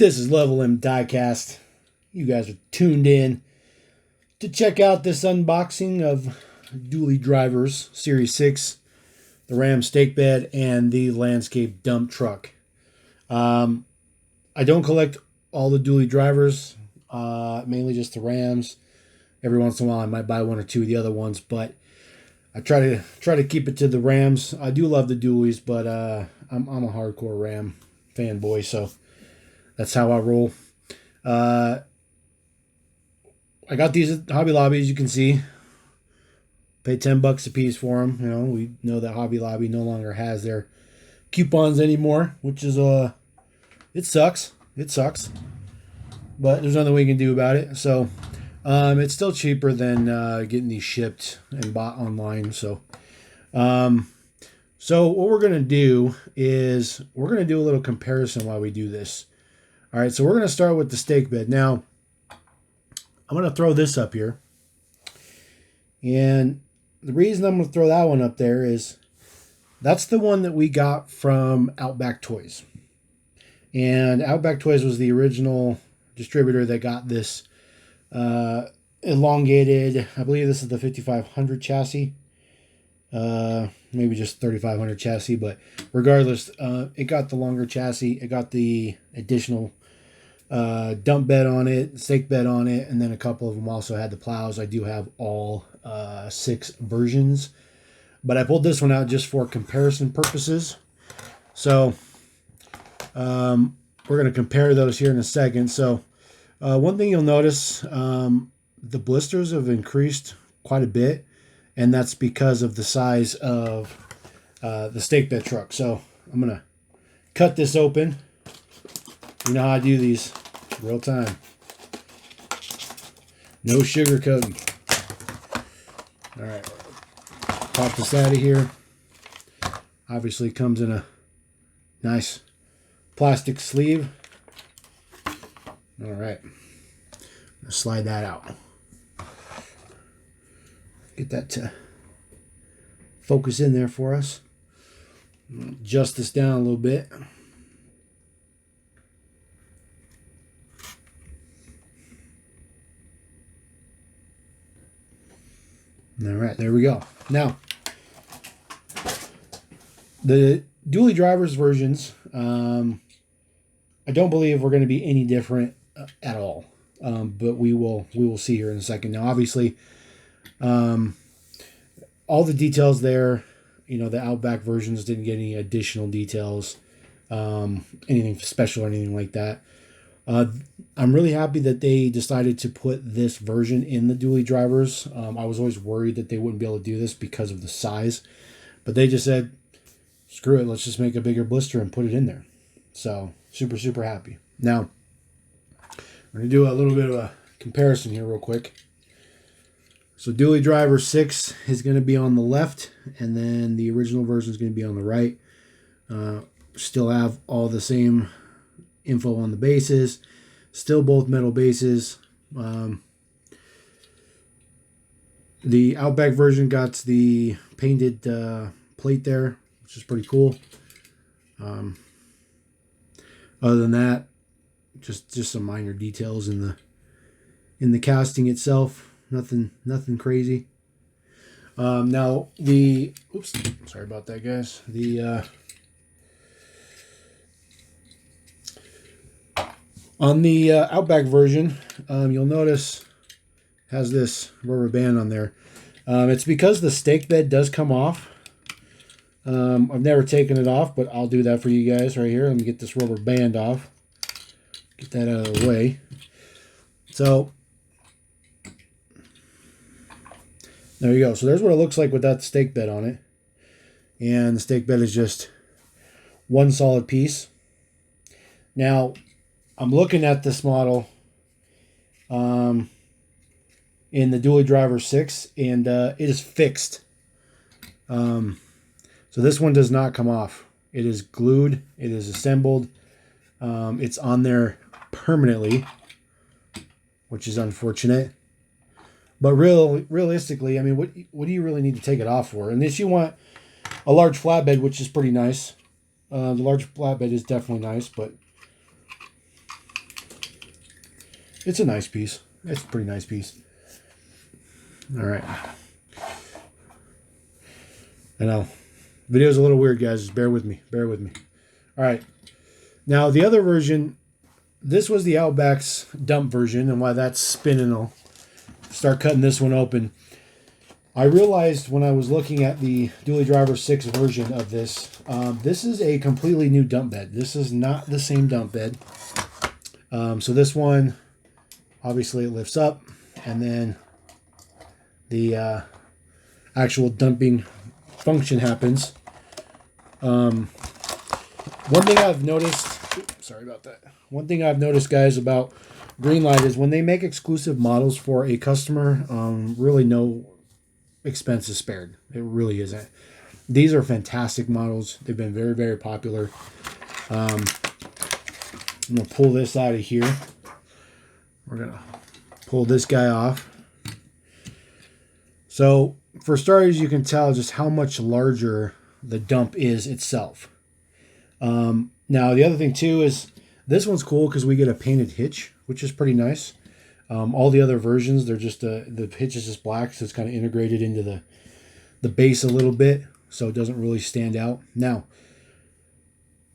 This is Level M Diecast. You guys are tuned in to check out this unboxing of Dually Drivers Series 6, the Ram Stakebed, and the Landscape Dump Truck. I don't collect all the Dually Drivers, mainly just the Rams. Every once in a while I might buy one or two of the other ones, but I try to keep it to the Rams. I do love the Dualies, but I'm a hardcore Ram fanboy, so that's how I roll. I got these at Hobby Lobby, as you can see. Paid $10 a piece for them. You know, we know that Hobby Lobby no longer has their coupons anymore, which is it sucks. It sucks, but there's nothing we can do about it. So it's still cheaper than getting these shipped and bought online. So what we're gonna do is we're gonna do a little comparison while we do this. All right, so we're going to start with the Stakebed. Now, I'm going to throw this up here. And the reason I'm going to throw that one up there is that's the one that we got from Outback Toys. And Outback Toys was the original distributor that got this elongated, I believe this is the 5500 chassis. Maybe just 3500 chassis, but regardless, it got the longer chassis. It got the additional dump bed on it, stake bed on it, and then a couple of them also had the plows. I do have all 6 versions, but I pulled this one out just for comparison purposes. So we're going to compare those here in a second. So one thing you'll notice, the blisters have increased quite a bit, and that's because of the size of the stake bed truck. So I'm going to cut this open. You know how I do these, real time. No sugar coating. All right, pop this out of here. Obviously comes in a nice plastic sleeve. All right, slide that out. Get that to focus in there for us. Adjust this down a little bit. All right, there we go. Now, the Dually Drivers versions, I don't believe we're going to be any different at all. But we will see here in a second. Now, obviously, all the details there, you know, the Outback versions didn't get any additional details, anything special or anything like that. I'm really happy that they decided to put this version in the Dually Drivers. I was always worried that they wouldn't be able to do this because of the size, but they just said, screw it, let's just make a bigger blister and put it in there. So super happy. Now, I'm going to do a little bit of a comparison here real quick. So Dually Driver 6 is going to be on the left, and then the original version is going to be on the right. Still have all the same info on the bases. Still both metal bases. The Outback version got the painted plate there, which is pretty cool. Other than that, just some minor details in the casting itself. Nothing crazy. Now oops, sorry about that, guys. On the Outback version, you'll notice has this rubber band on there. It's because the stake bed does come off. I've never taken it off, but I'll do that for you guys right here. Let me get this rubber band off. Get that out of the way. So there you go. So there's what it looks like without the stake bed on it. And the stake bed is just one solid piece. Now, I'm looking at this model in the Dually Driver 6, and it is fixed. So this one does not come off. It is glued. It is assembled. It's on there permanently, which is unfortunate. But realistically, I mean, what do you really need to take it off for? Unless you want a large flatbed, which is pretty nice. The large flatbed is definitely nice, but it's a nice piece. It's a pretty nice piece. All right. I know. Video's a little weird, guys. Just bear with me. Bear with me. All right. Now, the other version, this was the Outback's dump version, and while that's spinning, I'll start cutting this one open. I realized when I was looking at the Dually Driver 6 version of this, this is a completely new dump bed. This is not the same dump bed. So this one, obviously it lifts up, and then the actual dumping function happens. One thing I've noticed, sorry about that. One thing I've noticed, guys, about Greenlight is when they make exclusive models for a customer, really no expense is spared. It really isn't. These are fantastic models. They've been very, very popular. I'm going to pull this out of here. We're going to pull this guy off. So, for starters, you can tell just how much larger the dump is itself. Now, the other thing, too, is this one's cool because we get a painted hitch, which is pretty nice. All the other versions, they're just the hitch is just black, so it's kind of integrated into the base a little bit, so it doesn't really stand out. Now,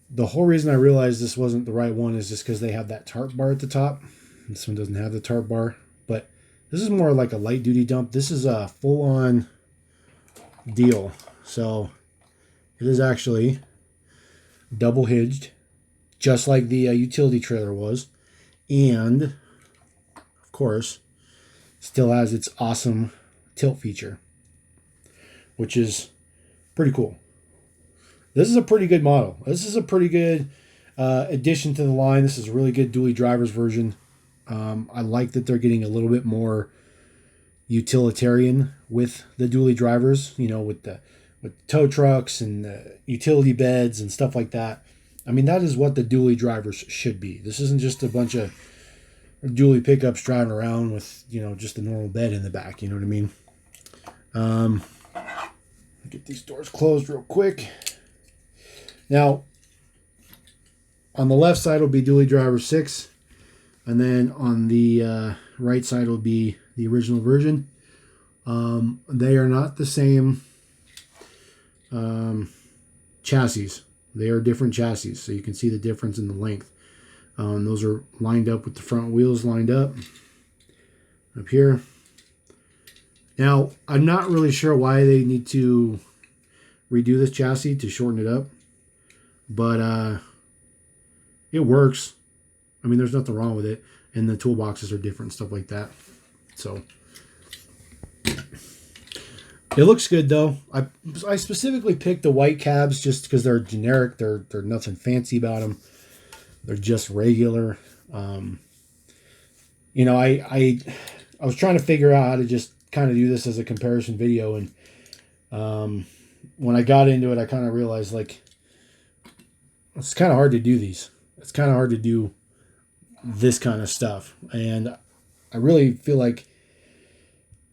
the whole reason I realized this wasn't the right one is just because they have that tarp bar at the top. This one doesn't have the tarp bar, but this is more like a light duty dump. This is a full-on deal, so it is actually double hinged, just like the utility trailer was, and of course still has its awesome tilt feature, which is pretty cool. This is a pretty good model. This is a pretty good addition to the line. This is a really good Dually Drivers version. I like that they're getting a little bit more utilitarian with the Dually Drivers, you know, with tow trucks and the utility beds and stuff like that. I mean, that is what the Dually Drivers should be. This isn't just a bunch of Dually pickups driving around with, you know, just a normal bed in the back. You know what I mean? Get these doors closed real quick. Now, on the left side will be Dually Driver 6, and then on the right side will be the original version. They are not the same chassis. They are different chassis, so you can see the difference in the length. Those are lined up with the front wheels lined up here. Now, I'm not really sure why they need to redo this chassis to shorten it up, but it works. I mean, there's nothing wrong with it, and the toolboxes are different and stuff like that. So it looks good, though. I specifically picked the white cabs just because they're generic. They're nothing fancy about them. They're just regular. You know, I was trying to figure out how to just kind of do this as a comparison video, and when I got into it, I kind of realized, like, it's kind of hard to do these. It's kind of hard to do this kind of stuff, and I really feel like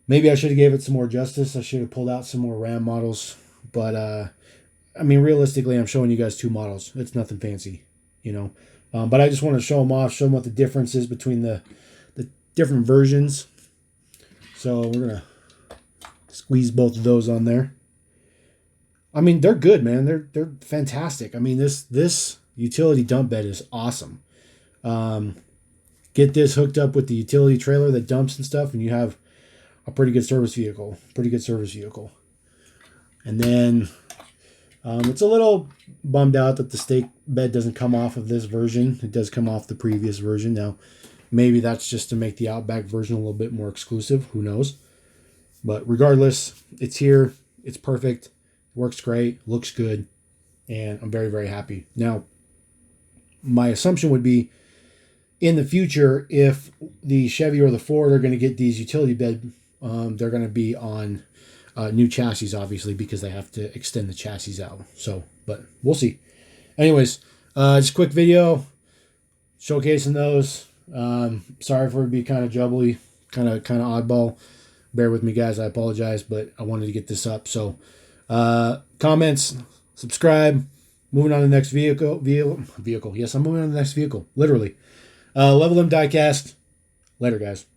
maybe I should have gave it some more justice. I should have pulled out some more Ram models, but I mean, realistically, I'm showing you guys two models. It's nothing fancy, you know. But I just want to show them off, show them what the difference is between the different versions. So we're gonna squeeze both of those on there. I mean, they're good, man. They're fantastic. I mean, this utility dump bed is awesome. Get this hooked up with the utility trailer that dumps and stuff, and you have a pretty good service vehicle. And then it's a little bummed out that the Stakebed doesn't come off of this version. It does come off the previous version. Now, maybe that's just to make the Outback version a little bit more exclusive. Who knows? But regardless, it's here. It's perfect. Works great. Looks good. And I'm very, very happy. Now, my assumption would be in the future, if the Chevy or the Ford are going to get these utility bed, they're going to be on new chassis, obviously, because they have to extend the chassis out. So, but we'll see. Anyways, just a quick video showcasing those. Sorry for it to be kind of jubbly, kind of oddball. Bear with me, guys. I apologize, but I wanted to get this up. So, comments, subscribe. Moving on to the next vehicle. Yes, I'm moving on to the next vehicle. Literally. Level M Diecast. Later, guys.